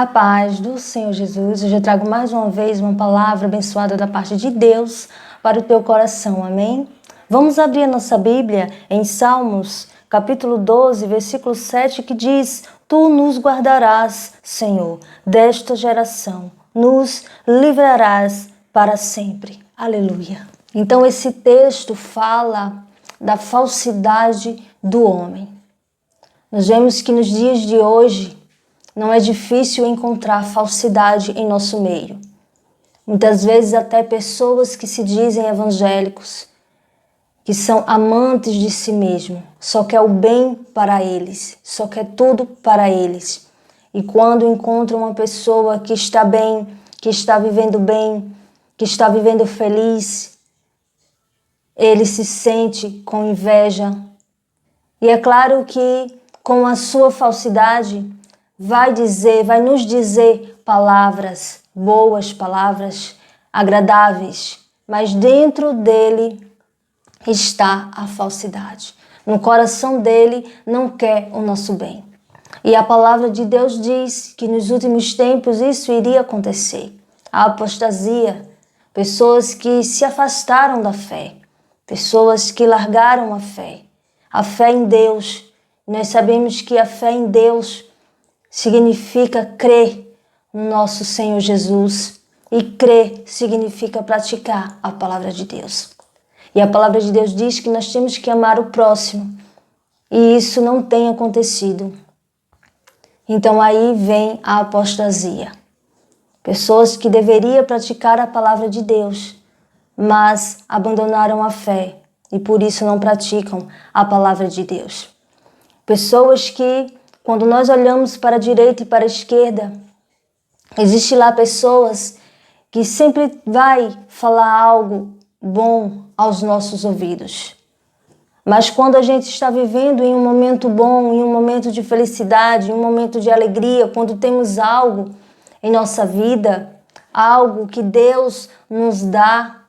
A paz do Senhor Jesus, eu já trago mais uma vez uma palavra abençoada da parte de Deus para o teu coração, amém? Vamos abrir a nossa Bíblia em Salmos, capítulo 12, versículo 7, que diz: Tu nos guardarás, Senhor, desta geração, nos livrarás para sempre. Aleluia. Então esse texto fala da falsidade do homem. Nós vemos que nos dias de hoje, não é difícil encontrar falsidade em nosso meio. Muitas vezes até pessoas que se dizem evangélicos, que são amantes de si mesmo, só quer o bem para eles, só quer tudo para eles. E quando encontram uma pessoa que está bem, que está vivendo bem, que está vivendo feliz, ele se sente com inveja. E é claro que com a sua falsidade, vai nos dizer palavras boas, palavras agradáveis, mas dentro dele está a falsidade. No coração dele não quer o nosso bem. E a palavra de Deus diz que nos últimos tempos isso iria acontecer. A apostasia, pessoas que se afastaram da fé, pessoas que largaram a fé em Deus. Nós sabemos que a fé em Deus significa crer no nosso Senhor Jesus. E crer significa praticar a palavra de Deus. E a palavra de Deus diz que nós temos que amar o próximo. E isso não tem acontecido. Então aí vem a apostasia. Pessoas que deveriam praticar a palavra de Deus, mas abandonaram a fé e por isso não praticam a palavra de Deus. Pessoas que, quando nós olhamos para a direita e para a esquerda, existe lá pessoas que sempre vai falar algo bom aos nossos ouvidos. Mas quando a gente está vivendo em um momento bom, em um momento de felicidade, em um momento de alegria, quando temos algo em nossa vida, algo que Deus nos dá,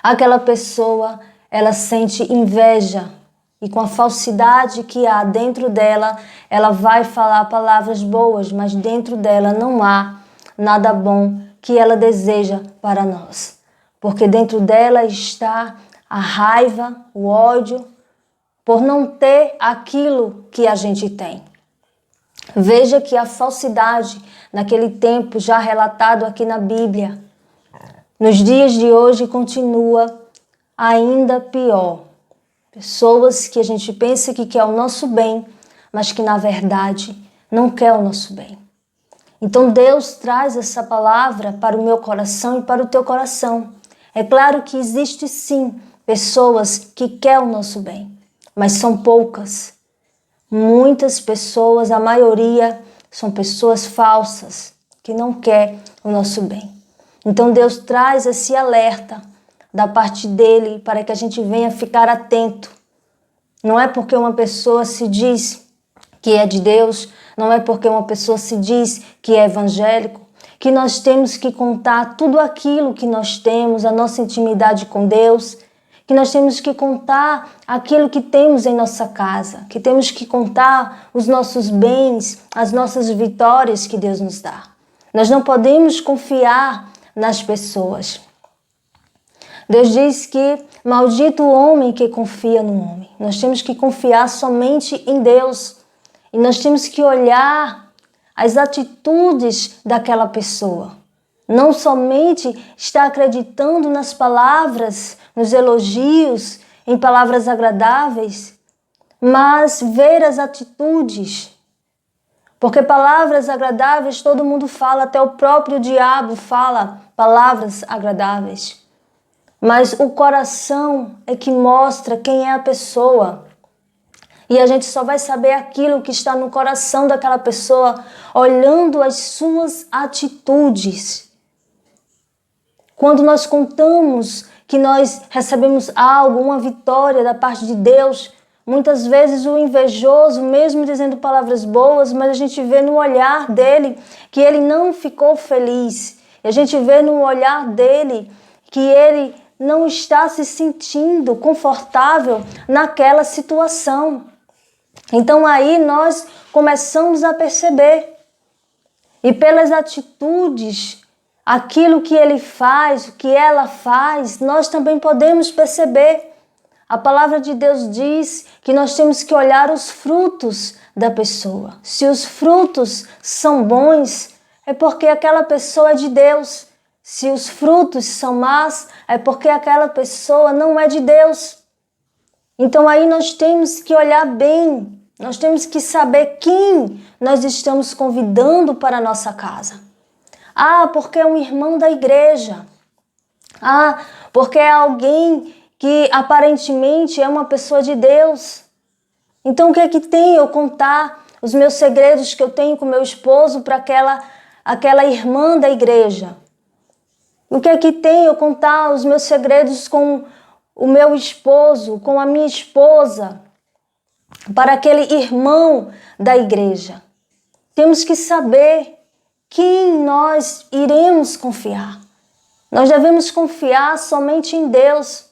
aquela pessoa, ela sente inveja. E com a falsidade que há dentro dela, ela vai falar palavras boas, mas dentro dela não há nada bom que ela deseja para nós. Porque dentro dela está a raiva, o ódio, por não ter aquilo que a gente tem. Veja que a falsidade, naquele tempo já relatado aqui na Bíblia, nos dias de hoje continua ainda pior. Pessoas que a gente pensa que quer o nosso bem, mas que na verdade não quer o nosso bem. Então Deus traz essa palavra para o meu coração e para o teu coração. É claro que existe sim pessoas que querem o nosso bem, mas são poucas. Muitas pessoas, a maioria, são pessoas falsas, que não querem o nosso bem. Então Deus traz esse alerta da parte dele para que a gente venha ficar atento. Não é porque uma pessoa se diz que é de Deus, não é porque uma pessoa se diz que é evangélico, que nós temos que contar tudo aquilo que nós temos, a nossa intimidade com Deus, que nós temos que contar aquilo que temos em nossa casa, que temos que contar os nossos bens, as nossas vitórias que Deus nos dá. Nós não podemos confiar nas pessoas. Deus diz que maldito o homem que confia no homem. Nós temos que confiar somente em Deus. E nós temos que olhar as atitudes daquela pessoa. Não somente estar acreditando nas palavras, nos elogios, em palavras agradáveis, mas ver as atitudes. Porque palavras agradáveis todo mundo fala, até o próprio diabo fala palavras agradáveis. Mas o coração é que mostra quem é a pessoa. E a gente só vai saber aquilo que está no coração daquela pessoa, olhando as suas atitudes. Quando nós contamos que nós recebemos algo, uma vitória da parte de Deus, muitas vezes o invejoso, mesmo dizendo palavras boas, mas a gente vê no olhar dele que ele não ficou feliz. E a gente vê no olhar dele que ele não está se sentindo confortável naquela situação. Então aí nós começamos a perceber E pelas atitudes, aquilo que ele faz, o que ela faz, nós também podemos perceber. A palavra de Deus diz que nós temos que olhar os frutos da pessoa. Se os frutos são bons, é porque aquela pessoa é de Deus. Se os frutos são más, é porque aquela pessoa não é de Deus. Então aí nós temos que olhar bem, nós temos que saber quem nós estamos convidando para a nossa casa. Ah, porque é um irmão da igreja. Ah, porque é alguém que aparentemente é uma pessoa de Deus. Então o que é que tem eu contar os meus segredos que eu tenho com meu esposo para aquela irmã da igreja? O que é que tem eu contar os meus segredos com o meu esposo, com a minha esposa, para aquele irmão da igreja? Temos que saber quem nós iremos confiar. Nós devemos confiar somente em Deus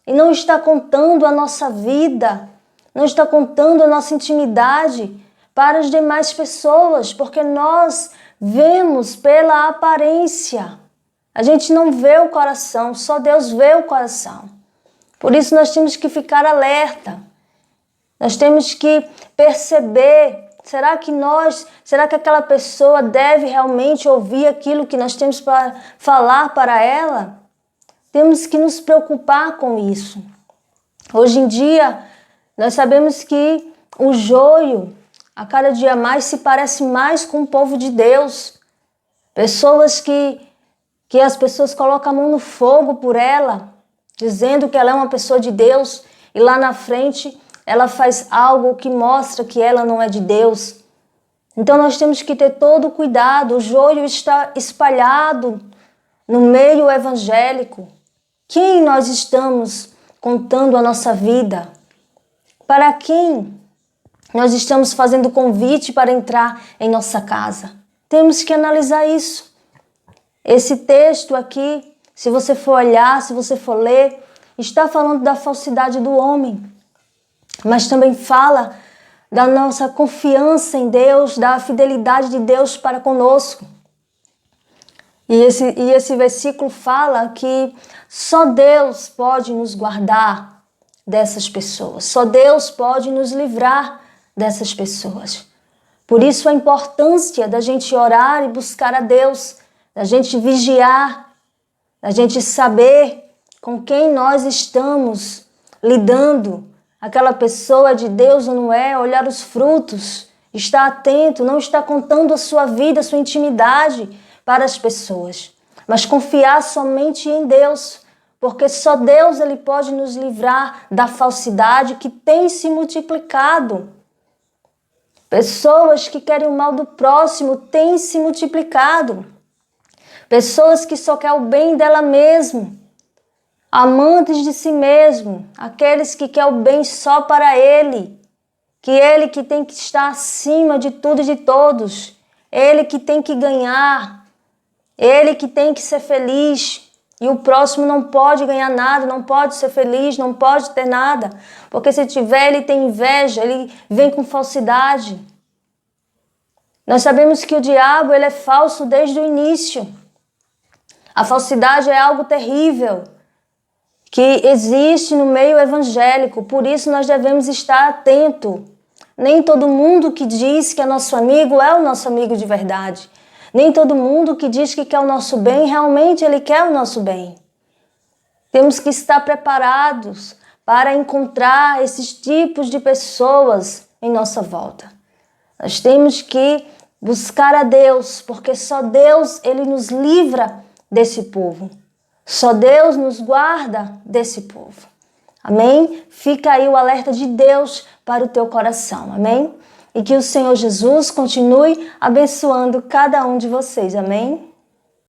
e não estar contando a nossa vida, não estar contando a nossa intimidade para as demais pessoas, porque nós vemos pela aparência. A gente não vê o coração, só Deus vê o coração. Por isso nós temos que ficar alerta. Nós temos que perceber, será que aquela pessoa deve realmente ouvir aquilo que nós temos para falar para ela? Temos que nos preocupar com isso. Hoje em dia, nós sabemos que o joio, a cada dia mais, se parece mais com o povo de Deus. Pessoas que as pessoas colocam a mão no fogo por ela, dizendo que ela é uma pessoa de Deus, e lá na frente ela faz algo que mostra que ela não é de Deus. Então nós temos que ter todo o cuidado. O joio está espalhado no meio evangélico. Quem nós estamos contando a nossa vida? Para quem nós estamos fazendo convite para entrar em nossa casa? Temos que analisar isso. Esse texto aqui, se você for olhar, se você for ler, está falando da falsidade do homem, mas também fala da nossa confiança em Deus, da fidelidade de Deus para conosco. E esse versículo fala que só Deus pode nos guardar dessas pessoas, só Deus pode nos livrar dessas pessoas. Por isso a importância da gente orar e buscar a Deus, da gente vigiar, da gente saber com quem nós estamos lidando. Aquela pessoa é de Deus ou não é, olhar os frutos, estar atento, não estar contando a sua vida, a sua intimidade para as pessoas, mas confiar somente em Deus, porque só Deus ele pode nos livrar da falsidade que tem se multiplicado. Pessoas que querem o mal do próximo têm se multiplicado. Pessoas que só querem o bem dela mesma, amantes de si mesmo, aqueles que querem o bem só para ele que tem que estar acima de tudo e de todos, ele que tem que ganhar, ele que tem que ser feliz, e o próximo não pode ganhar nada, não pode ser feliz, não pode ter nada, porque se tiver ele tem inveja, ele vem com falsidade. Nós sabemos que o diabo ele é falso desde o início. A falsidade é algo terrível que existe no meio evangélico, por isso nós devemos estar atentos. Nem todo mundo que diz que é nosso amigo é o nosso amigo de verdade. Nem todo mundo que diz que quer o nosso bem, realmente ele quer o nosso bem. Temos que estar preparados para encontrar esses tipos de pessoas em nossa volta. Nós temos que buscar a Deus, porque só Deus ele nos livra desse povo. Só Deus nos guarda desse povo. Amém? Fica aí o alerta de Deus para o teu coração. Amém? E que o Senhor Jesus continue abençoando cada um de vocês. Amém?